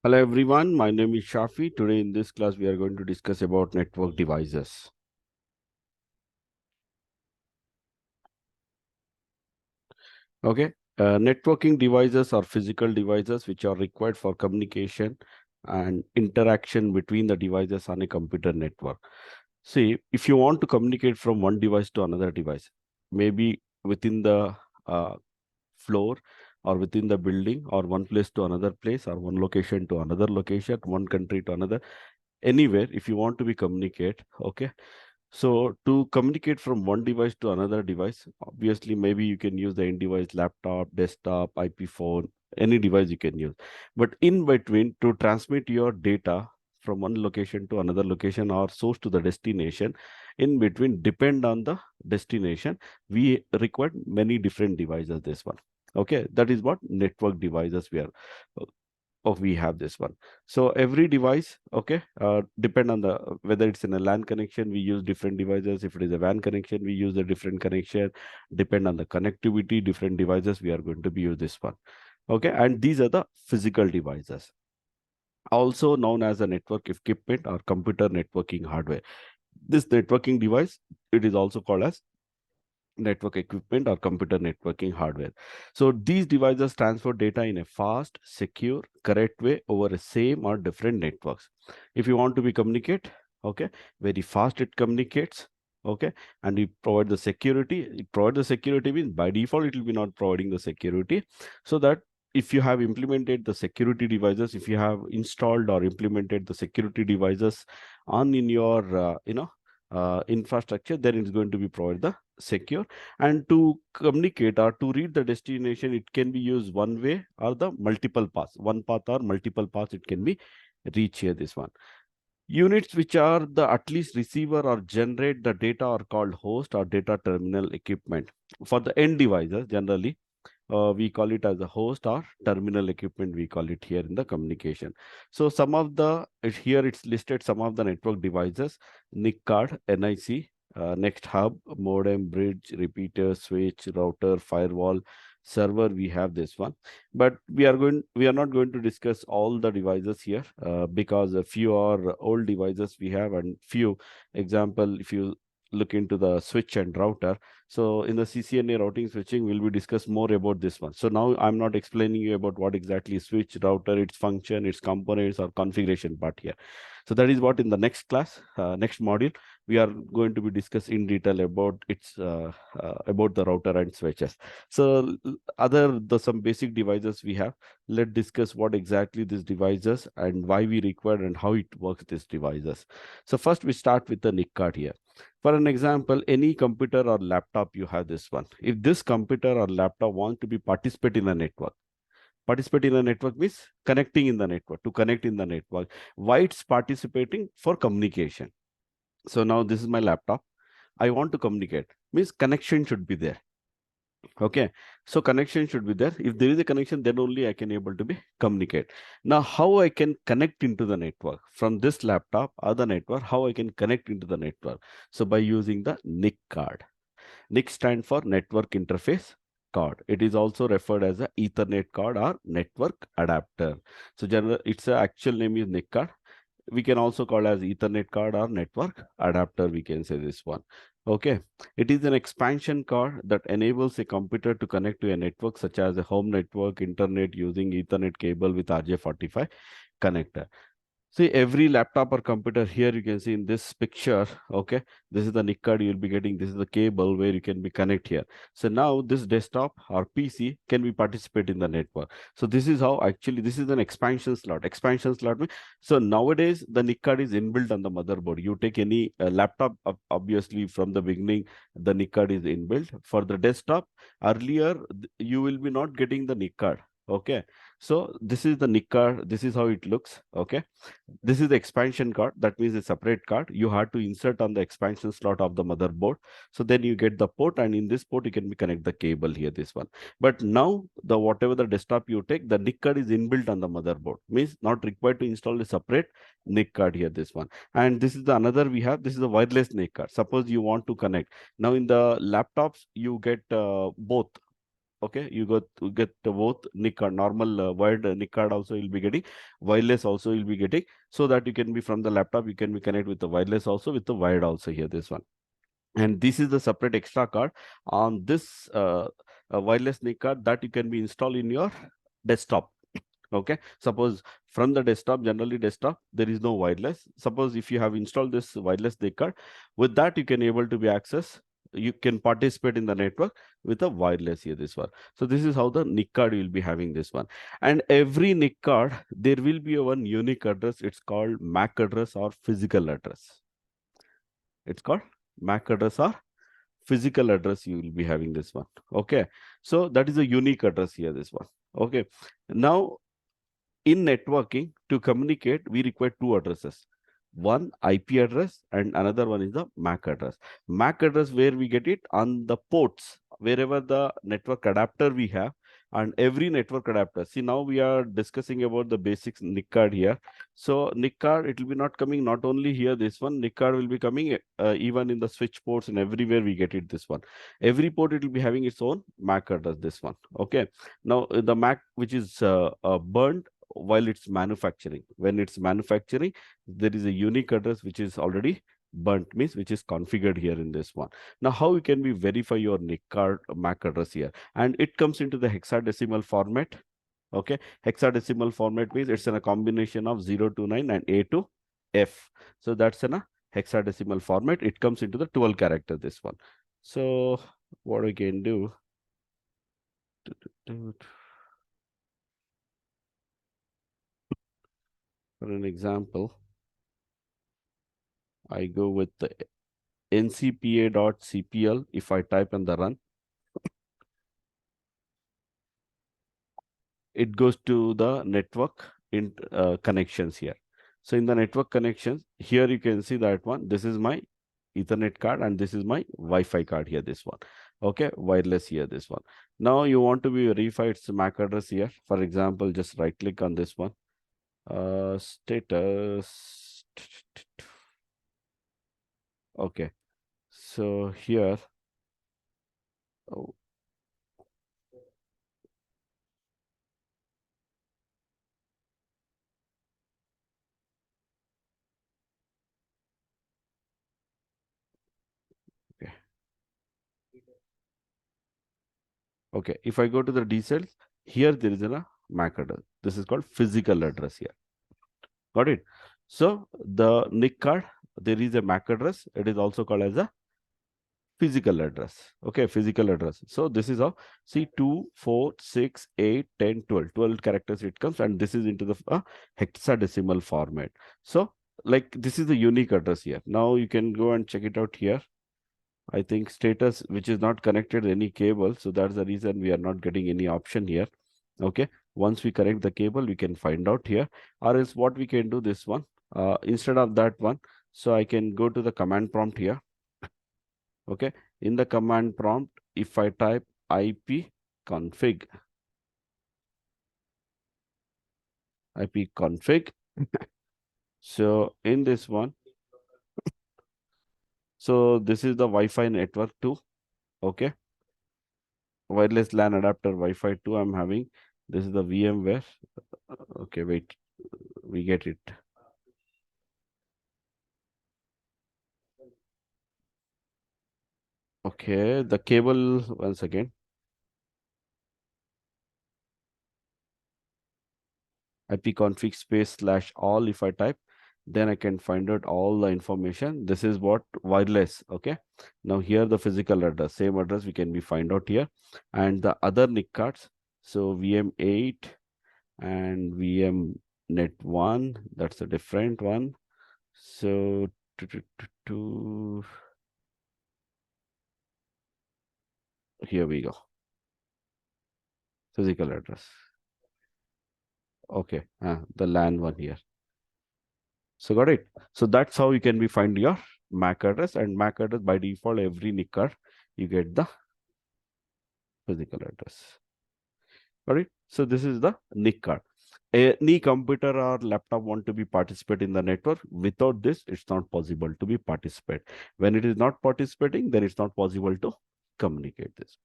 Hello everyone, my name is Shafi. Today in this class we are going to discuss about network devices. Okay, networking devices are physical devices which are required for communication and interaction between the devices on a computer network. See, if you want to communicate from one device to another device, maybe within the floor or within the building or one place to another place or one location to another location, one country to another, anywhere, if you want to be communicate, okay. So to communicate from one device to another device, obviously, maybe you can use the end device, laptop, desktop, IP phone, any device you can use. But in between, to transmit your data from one location to another location or source to the destination, in between, depend on the destination, we require many different devices, this one. Okay, that is what network devices we are we have this one. So every device, okay, depend on the whether it's in a LAN connection, we use different devices. If it is a WAN connection, we use a different connection. Depend on the connectivity, different devices, we are going to be use this one. Okay, and these are the physical devices, also known as a network equipment or computer networking hardware. This networking device, it is also called as network equipment or computer networking hardware. So these devices transfer data in a fast, secure, correct way over a same or different networks. If you want to be communicate, okay, very fast it communicates, okay, and we provide the security. It provide the security means by default it will be not providing the security, so that if you have implemented the security devices, if you have installed or implemented the security devices on in your infrastructure, then it's going to be provide the secure. And to communicate or to read the destination, it can be used one way or the multiple paths, one path or multiple paths it can be reach here, this one. Units which are the at least receiver or generate the data are called host or data terminal equipment. For the end devices, generally we call it as a host or terminal equipment, we call it here in the communication. So some of the here it's listed some of the network devices: NIC card, NIC, next hub, modem, bridge, repeater, switch, router, firewall, server. We have this one, but we are not going to discuss all the devices here, because a few are old devices we have, and few example, if you look into the switch and router. So in the CCNA routing switching, we'll be discuss more about this one. So now I'm not explaining you about what exactly switch, router, its function, its components or configuration part here. So that is what in the next class, next module, we are going to be discuss in detail about its about the router and switches. So other the some basic devices we have. Let's discuss what exactly these devices and why we require and how it works these devices. So first we start with the NIC card here. For an example, any computer or laptop, you have this one. If this computer or laptop wants to be participate in a network, participate in a network means connecting in the network, to connect in the network. Why it's participating? For communication. So now this is my laptop. I want to communicate, means connection should be there. Okay, so connection should be there. If there is a connection, then only I can able to be communicate. Now, how I can connect into the network from this laptop or the network? How I can connect into the network? So by using the NIC card. NIC stand for Network Interface Card. It is also referred as a Ethernet card or network adapter. So general, its actual name is NIC card. We can also call as Ethernet card or network adapter. We can say this one. Okay, it is an expansion card that enables a computer to connect to a network such as a home network, internet, using Ethernet cable with RJ45 connector. See, every laptop or computer here you can see in this picture, okay, this is the NIC card you'll be getting. This is the cable where you can be connect here. So now this desktop or PC can be participate in the network. So this is how actually this is an expansion slot. Expansion slot means, so nowadays the NIC card is inbuilt on the motherboard. You take any laptop, obviously from the beginning the NIC card is inbuilt. For the desktop, earlier you will be not getting the NIC card. Okay, so this is the NIC card. This is how it looks. Okay, this is the expansion card. That means a separate card. You have to insert on the expansion slot of the motherboard. So then you get the port, and in this port you can connect the cable here, this one. But now the whatever the desktop you take, the NIC card is inbuilt on the motherboard. Means not required to install a separate NIC card here, this one. And this is the another we have. This is a wireless NIC card. Suppose you want to connect. Now in the laptops, you get both. Okay, you get both NIC card, normal wired NIC card also you'll be getting, wireless also you'll be getting, so that you can be from the laptop, you can be connect with the wireless also, with the wired also here, this one. And this is the separate extra card on this wireless NIC card that you can be installed in your desktop. Okay, suppose from the desktop, generally desktop, there is no wireless. Suppose if you have installed this wireless NIC card, with that you can able to be access, you can participate in the network with a wireless here, this one. So this is how the NIC card will be having this one. And every NIC card, there will be a one unique address. It's called MAC address or physical address. It's called MAC address or physical address. You will be having this one. Okay, so that is a unique address here, this one. Okay, now in networking, to communicate, we require two addresses. One IP address and another one is the MAC address. MAC address, where we get it on the ports, wherever the network adapter we have, and every network adapter. See, now we are discussing about the basics NIC card here. So NIC card, it will be not coming not only here, this one, NIC card will be coming even in the switch ports and everywhere we get it, this one. Every port, it will be having its own MAC address, this one. Okay. Now the MAC, which is burned while it's manufacturing. When it's manufacturing, there is a unique address which is already burnt, means which is configured here in this one. Now, how you can be verify your NIC card MAC address here? And it comes into the hexadecimal format. Okay, hexadecimal format means it's in a combination of 0 to 9 and A to F. So that's in a hexadecimal format. It comes into the 12 character, this one. So what we can do, for an example, I go with the ncpa.cpl. If I type in the run, it goes to the network in connections here. So in the network connections, here you can see that one. This is my Ethernet card and this is my Wi-Fi card here, this one. Okay, wireless here, this one. Now you want to be verify its MAC address here. For example, just right click on this one. Status. Okay, so here, oh, okay. Okay, if I go to the details, here there is a MAC address. This is called physical address here. Got it? So the NIC card, there is a MAC address. It is also called as a physical address. Okay, physical address. So this is how, see, 2, 4, 6, 8, 10, 12. 12 characters it comes, and this is into the hexadecimal format. So like this is the unique address here. Now you can go and check it out here. I think status, which is not connected to any cable. So that's the reason we are not getting any option here. Okay. Once we connect the cable, we can find out here. Or else what we can do, this one, instead of that one. So I can go to the command prompt here. Okay. In the command prompt, if I type IP config, so in this one, so this is the Wi-Fi network 2. Okay. Wireless LAN adapter Wi-Fi 2 I'm having. This is the VMware. Okay, wait, we get it. Okay, the cable, once again, ipconfig space/all. If I type, then I can find out all the information. This is what wireless. Okay, now here the physical address, same address we can be find out here, and the other NIC cards. So VM8 and VMnet1, that's a different one. So here we go. Physical address. Okay, the LAN one here. So got it. So that's how you can be find your MAC address, and MAC address by default, every NIC card, you get the physical address. Got it. So this is the NIC card. Any computer or laptop want to be participate in the network. Without this, it's not possible to be participate. When it is not participating, then it's not possible to communicate this.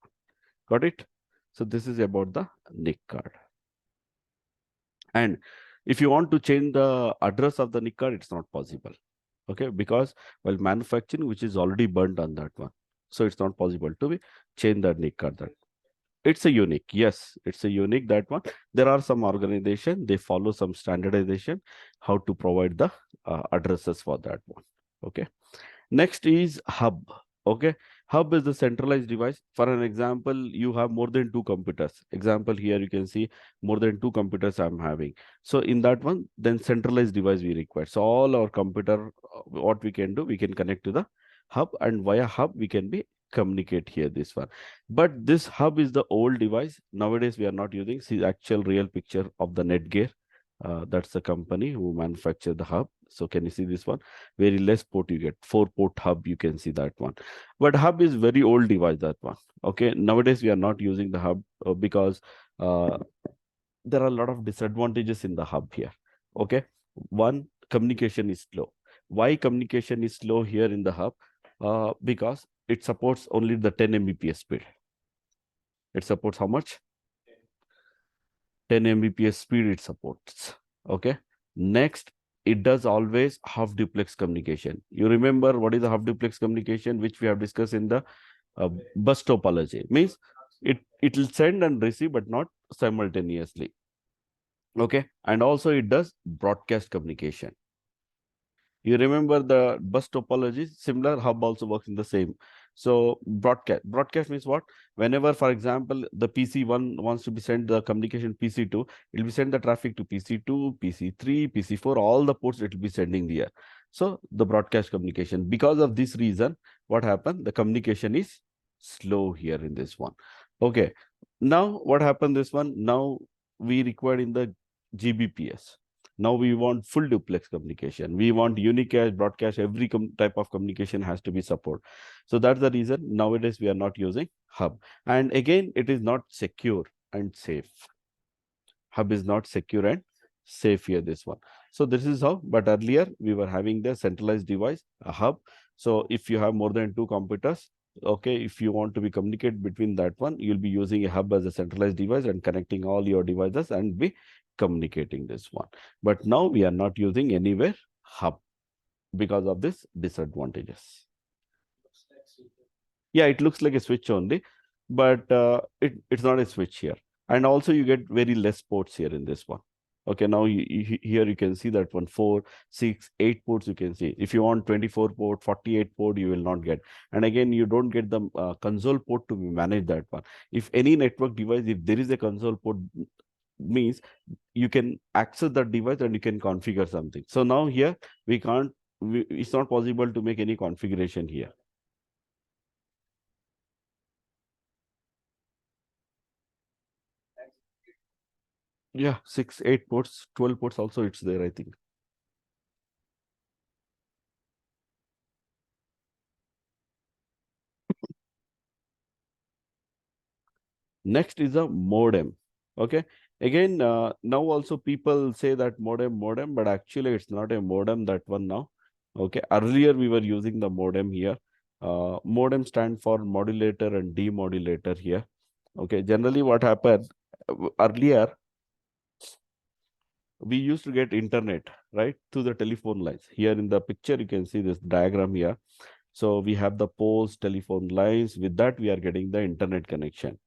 Got it? So this is about the NIC card. And if you want to change the address of the NIC card, it's not possible. Okay, because while manufacturing, which is already burnt on that one, so it's not possible to be change the NIC card. That it's a unique, yes, it's a unique that one. There are some organization they follow some standardization how to provide the addresses for that one. Okay. Next is hub. Okay. Hub is the centralized device. For an example, you have more than two computers. Example here, you can see more than two computers I'm having. So in that one, then centralized device we require. So all our computer, what we can do, we can connect to the hub, and via hub, we can be communicate here this one. But this hub is the old device. Nowadays, we are not using. See actual real picture of the Netgear. That's the company who manufacture the hub. So can you see this one? Very less port you get, 4-port hub, you can see that one. But hub is very old device, that one. Okay, nowadays we are not using the hub because uh, there are a lot of disadvantages in the hub here. Okay, one, communication is slow. Why communication is slow here in the hub? Because it supports only the 10 Mbps speed. It supports how much? 10 Mbps speed it supports. Okay. Next, it does always half duplex communication. You remember what is the half duplex communication, which we have discussed in the bus topology? Means it will send and receive, but not simultaneously. Okay. And also it does broadcast communication. You remember the bus topology, similar hub also works in the same. So broadcast means what? Whenever, for example, the PC1 wants to be sent the communication PC2, it will be send the traffic to PC2, PC3, PC4, all the ports it will be sending there. So the broadcast communication. Because of this reason, what happened? The communication is slow here in this one. Okay. Now what happened this one? Now we required in the GBPS. Now we want full duplex communication. We want unicast, broadcast, every type of communication has to be support. So that's the reason nowadays we are not using hub. And again, it is not secure and safe. Hub is not secure and safe here, this one. So this is how, but earlier we were having the centralized device, a hub. So if you have more than two computers, okay, if you want to be communicate between that one, you'll be using a hub as a centralized device and connecting all your devices and be communicating this one. But now we are not using anywhere hub because of this disadvantages. Yeah, it looks like a switch only, but it's not a switch here. And also you get very less ports here in this one. Okay, now here you can see that one, 4, 6, 8 ports you can see. If you want 24 port, 48 port, you will not get. And again, you don't get the console port to manage that one. If any network device, if there is a console port, means you can access that device and you can configure something. So now here we can't, it's not possible to make any configuration here. Yeah, 6, 8 ports, 12 ports also it's there, I think. Next is a modem. Okay. Again, now also people say that modem, but actually it's not a modem, that one now. Okay. Earlier we were using the modem here. Modem stand for modulator and demodulator here. Okay. Generally what happened earlier, we used to get internet, right, through the telephone lines. Here in the picture, you can see this diagram here. So we have the poles, telephone lines. With that, we are getting the internet connection.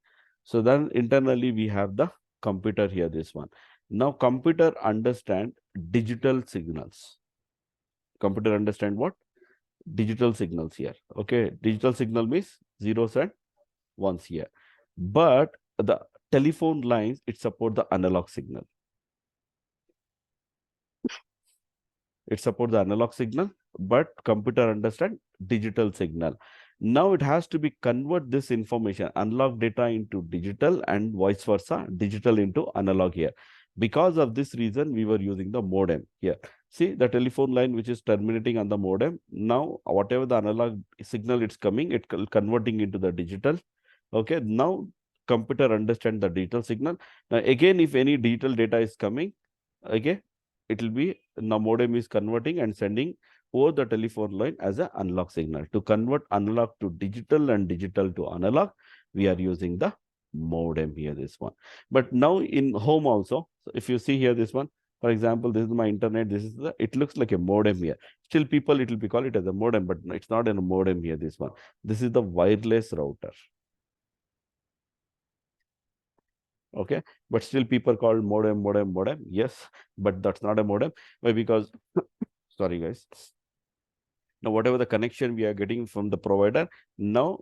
So then internally, we have the computer here, this one. Now, computer understand digital signals. Computer understand what? Digital signals here. Okay. Digital signal means zeros and ones here. But the telephone lines, it support the analog signal. It supports the analog signal, but computer understand digital signal. Now it has to be convert this information, analog data into digital and vice versa, digital into analog here. Because of this reason, we were using the modem here. See the telephone line which is terminating on the modem. Now, whatever the analog signal it's coming, it converting into the digital. Okay, now computer understand the digital signal. Now again, if any digital data is coming, okay, it will be now modem is converting and sending over the telephone line as an analog signal. To convert analog to digital and digital to analog, we are using the modem here, this one. But now in home also, so if you see here this one, for example, this is my internet, this is it looks like a modem here. Still people, it will be called it as a modem, but it's not a modem here, this one. This is the wireless router. Okay, but still people call modem. Yes, but that's not a modem. Why? Because, sorry guys. Now, whatever the connection we are getting from the provider, now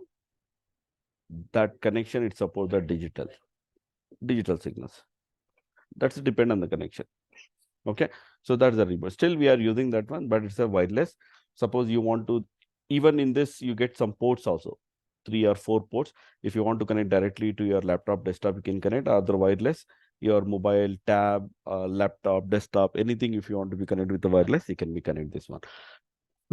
that connection, it supports the digital signals. That's depend on the connection. Okay, so that's the reverse. Still we are using that one, but it's a wireless. Suppose you want to, even in this, you get some ports also, 3 or 4 ports. If you want to connect directly to your laptop, desktop, you can connect. Other wireless, your mobile, tab, laptop, desktop, anything. If you want to be connected with the wireless, you can be connect this one.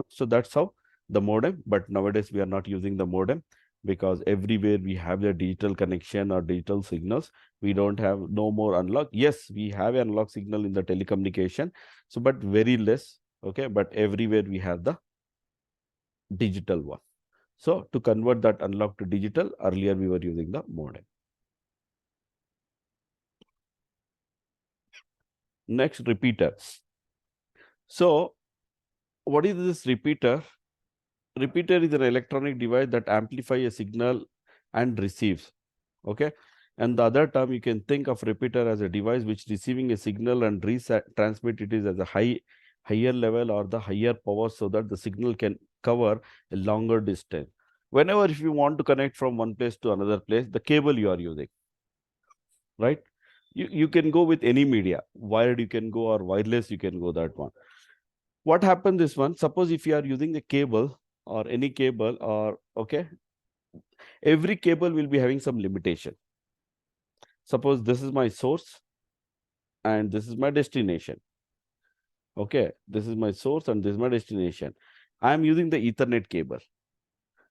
So that's how the modem. But nowadays we are not using the modem, because everywhere we have the digital connection or digital signals. We don't have no more analog. Yes, we have an analog signal in the telecommunication, so but very less. Okay, but everywhere we have the digital one. So to convert that analog to digital, earlier we were using the modem. Next, repeater. So what is this repeater? Repeater is an electronic device that amplifies a signal and receives. Okay, and the other term, you can think of repeater as a device which receiving a signal and transmit it is as a higher level or the higher power, so that the signal can cover a longer distance. Whenever if you want to connect from one place to another place, the cable you are using, right? You can go with any media, wired you can go, or wireless you can go, that one. What happened this one, suppose if you are using the cable or any cable, or okay, every cable will be having some limitation. Suppose this is my source and this is my destination. Okay, this is my source and this is my destination. I am using the Ethernet cable.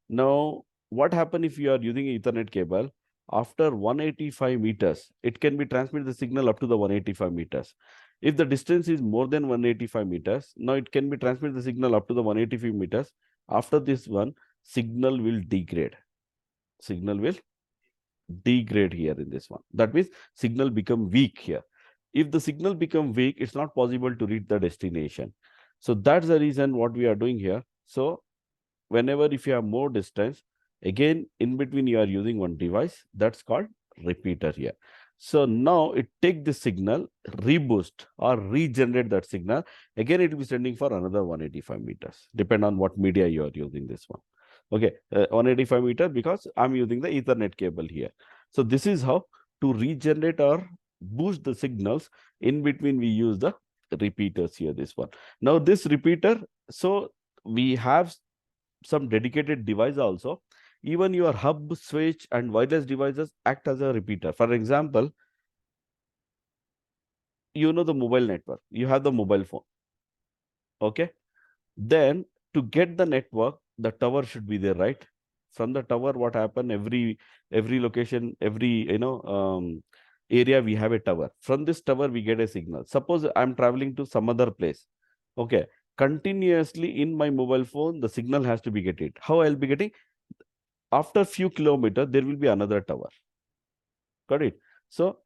Now, what happens if you are using Ethernet cable? After 185 meters, it can be transmitted the signal up to the 185 meters. If the distance is more than 185 meters, now it can be transmitted the signal up to the 185 meters. After this one, signal will degrade. Signal will degrade here in this one. That means signal become weak here. If the signal become weak, it's not possible to reach the destination. So that's the reason what we are doing here. So whenever if you have more distance, again in between you are using one device, that's called repeater here. So now it take the signal, reboost or regenerate that signal. Again, it will be sending for another 185 meters, depend on what media you are using this one. Okay, 185 meter, because I'm using the Ethernet cable here. So this is how to regenerate or boost the signals. In between we use the repeaters here, this one. Now this repeater, so we have some dedicated device also. Even your hub, switch and wireless devices act as a repeater. For example, you know the mobile network, you have the mobile phone. Okay, then to get the network, the tower should be there, right? From the tower, what happened, every location, every area, we have a tower. From this tower we get a signal. Suppose I'm traveling to some other place. Okay, continuously in my mobile phone, the signal has to be getting. How I'll be getting? After few kilometers, there will be another tower. Got it? So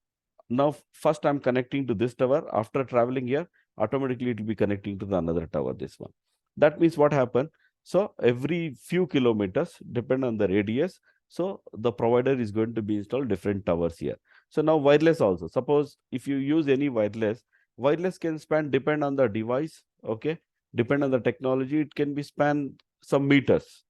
now first I'm connecting to this tower. After traveling here, automatically it will be connecting to the another tower, this one. That means what happened? So every few kilometers, depend on the radius, so the provider is going to be installed different towers here. So now wireless also. Suppose if you use any wireless can span, depend on the device, okay? Depend on the technology, it can be span some meters.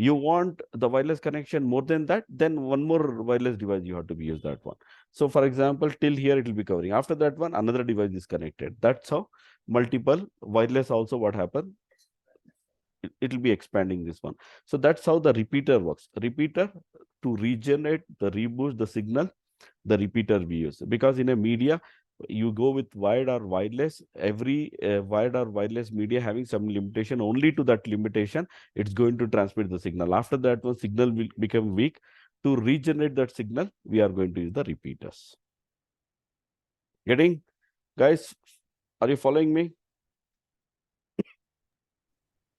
You want the wireless connection more than that, then one more wireless device you have to be use that one. So for example, till here it will be covering. After that one, another device is connected. That's how multiple wireless also what happen. It will be expanding this one. So that's how the repeater works. Repeater to regenerate, the reboost the signal, the repeater we use. Because in a media, you go with wired or wireless, every wired or wireless media having some limitation, only to that limitation, it's going to transmit the signal. After that one, signal will become weak. To regenerate that signal, we are going to use the repeaters. Getting? Guys, are you following me?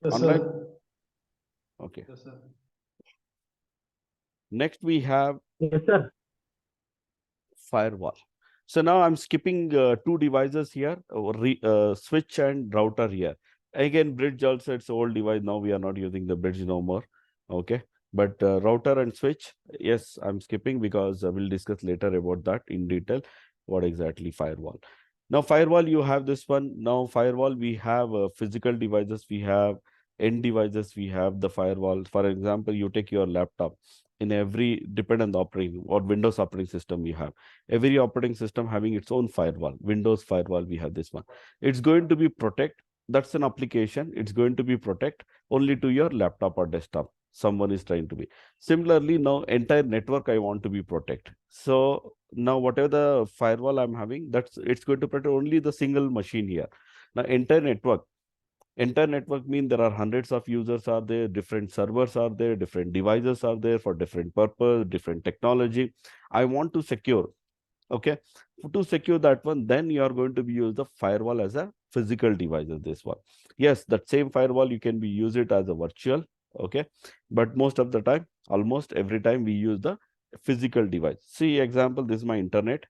Yes, Online? sir. Okay. Yes, sir. Next we have, Yes, sir. firewall. So now I'm skipping two devices here, switch and router here. Again, bridge also, it's old device. Now we are not using the bridge no more. Okay. But router and switch, yes, I'm skipping because we'll discuss later about that in detail. What exactly firewall? Now, firewall, you have this one. Now, firewall, we have physical devices, we have end devices, we have the firewall. For example, you take your laptop. In every, depend on the operating or Windows operating system we have. Every operating system having its own firewall. Windows firewall, we have this one. It's going to be protect. That's an application. It's going to be protect only to your laptop or desktop. Someone is trying to be. Similarly, now entire network I want to be protect. So now whatever the firewall I'm having, that's it's going to protect only the single machine here. Now entire network mean there are hundreds of users are there, different servers are there, different devices are there for different purpose, different technology. I want to secure. Okay, to secure that one, then you are going to be use the firewall as a physical device of this one. Yes, that same firewall you can be use it as a virtual. Okay, but most of the time, almost every time we use the physical device. See example, this is my internet,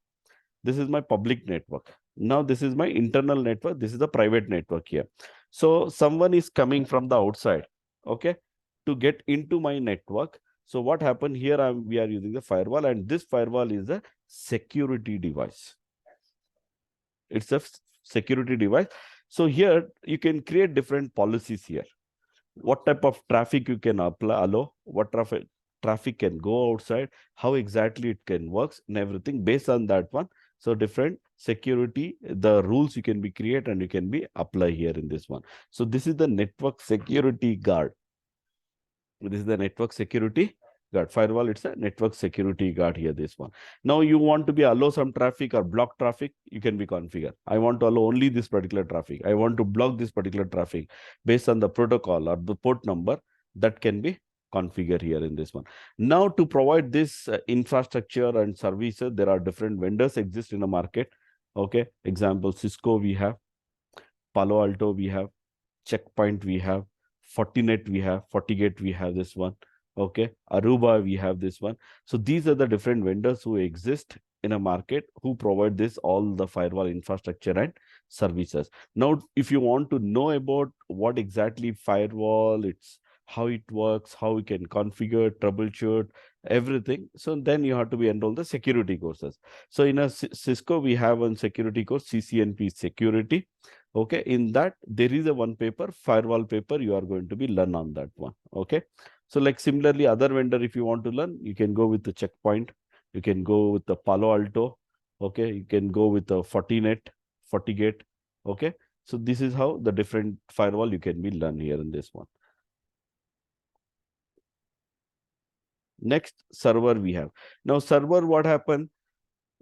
this is my public network. Now this is my internal network, this is the private network here. So someone is coming from the outside, okay, to get into my network. So what happened here, we are using the firewall, and this firewall is a security device. It's a security device. So here you can create different policies here. What type of traffic you can allow, what traffic can go outside, how exactly it can works and everything based on that one. So different security, the rules you can be create and you can be apply here in this one. So this is the network security guard. This is the network security guard. Firewall, it's a network security guard here, this one. Now you want to be allow some traffic or block traffic, you can be configure. I want to allow only this particular traffic. I want to block this particular traffic based on the protocol or the port number, that can be configured here in this one. Now to provide this infrastructure and services, there are different vendors exist in the market. Okay, example, Cisco we have, Palo Alto we have, Checkpoint we have, Fortinet we have, FortiGate we have this one. Okay, Aruba we have this one. So these are the different vendors who exist in a market who provide this all the firewall infrastructure and services. Now, if you want to know about what exactly firewall, it's how it works, how we can configure, troubleshoot, everything. So then you have to be enroll the security courses. So in a Cisco, we have one security course, CCNP security. Okay, in that there is a one paper, firewall paper, you are going to be learn on that one. Okay, so like similarly other vendor, if you want to learn, you can go with the Checkpoint, you can go with the Palo Alto. Okay, you can go with the Fortinet, FortiGate. Okay, so this is how the different firewall you can be learn here in this one. Next, server we have. Now server, what happened?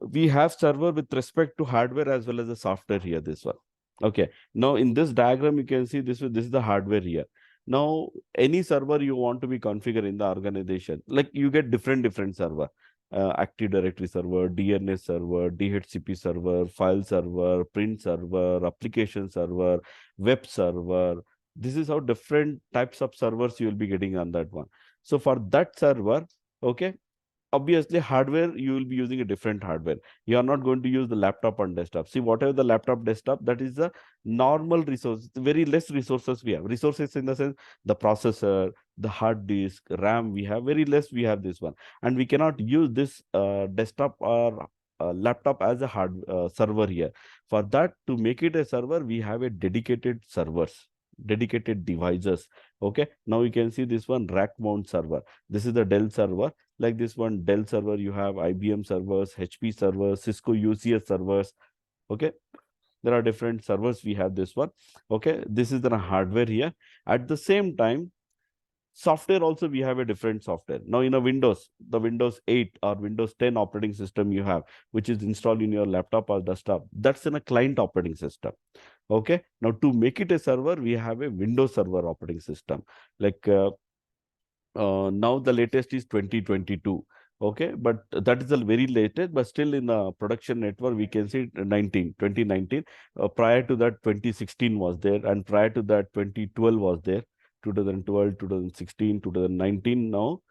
We have server with respect to hardware as well as the software here, this one. Okay, now in this diagram, you can see this is the hardware here. Now, any server you want to be configured in the organization, like you get different server, Active Directory server, DNS server, DHCP server, file server, print server, application server, web server. This is how different types of servers you will be getting on that one. So for that server, okay, obviously hardware, you will be using a different hardware. You are not going to use the laptop and desktop. See, whatever the laptop, desktop, that is the normal resource, very less resources we have. Resources in the sense, the processor, the hard disk, RAM, we have very less, we have this one. And we cannot use this desktop or laptop as a hard server here. For that, to make it a server, we have a dedicated servers, dedicated devices. Okay, now you can see this one rack mount server. This is the Dell server. Like this one Dell server, you have IBM servers, HP servers, Cisco UCS servers. Okay, there are different servers, we have this one. Okay, this is the hardware here. At the same time, software also, we have a different software. Now in a Windows, the Windows 8 or Windows 10 operating system you have, which is installed in your laptop or desktop, that's in a client operating system. Okay, now to make it a server, we have a Windows Server operating system. Like now the latest is 2022. Okay, but that is the very latest, but still in the production network, we can see 2019. Prior to that, 2016 was there, and prior to that, 2012 was there, 2012, 2016, 2019 now.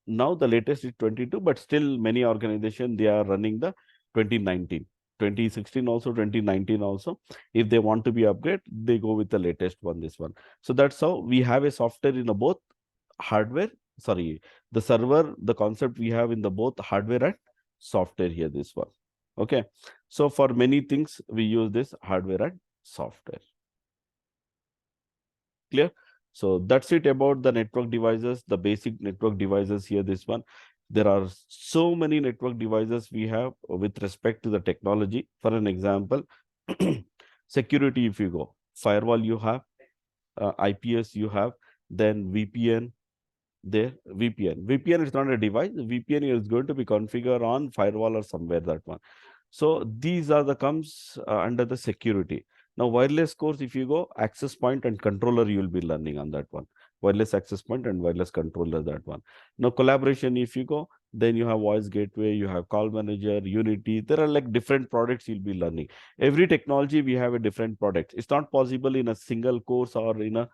Now the latest is 22, but still many organizations, they are running the 2019, 2016 also, 2019 also. If they want to be upgrade, they go with the latest one, this one. So that's how we have a software in a both hardware, sorry, the server, the concept we have in the both hardware and software here, this one. Okay. So for many things, we use this hardware and software. Clear? So that's it about the network devices, the basic network devices here, this one. There are so many network devices we have with respect to the technology. For an example, security, if you go, firewall you have, IPS you have, then VPN, there VPN is not a device. VPN is going to be configured on firewall or somewhere, that one. So these are the comes under the security. Now wireless course, if you go, access point and controller, you will be learning on that one. Wireless access point and wireless controller, that one. Now collaboration, if you go, then you have voice gateway, you have call manager, Unity. There are like different products you'll be learning. Every technology we have a different product. It's not possible in a single course or in a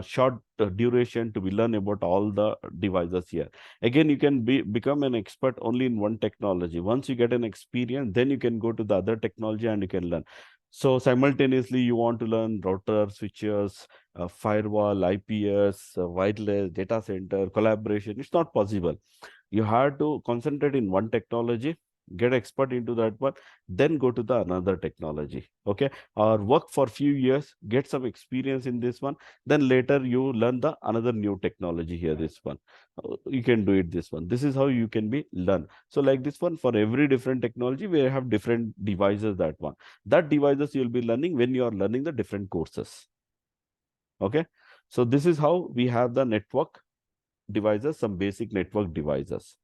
short duration to be learn about all the devices here. Again, you can become an expert only in one technology. Once you get an experience, then you can go to the other technology and you can learn. So simultaneously, you want to learn router, switches, firewall, IPS, wireless, data center, collaboration. It's not possible. You have to concentrate in one technology, get expert into that one, then go to the another technology. Okay, or work for few years, get some experience in this one, then later you learn the another new technology here, this one. You can do it this one. This is how you can be learn. So like this one, for every different technology, we have different devices, that one. That devices you'll be learning when you are learning the different courses. Okay, so this is how we have the network devices, some basic network devices.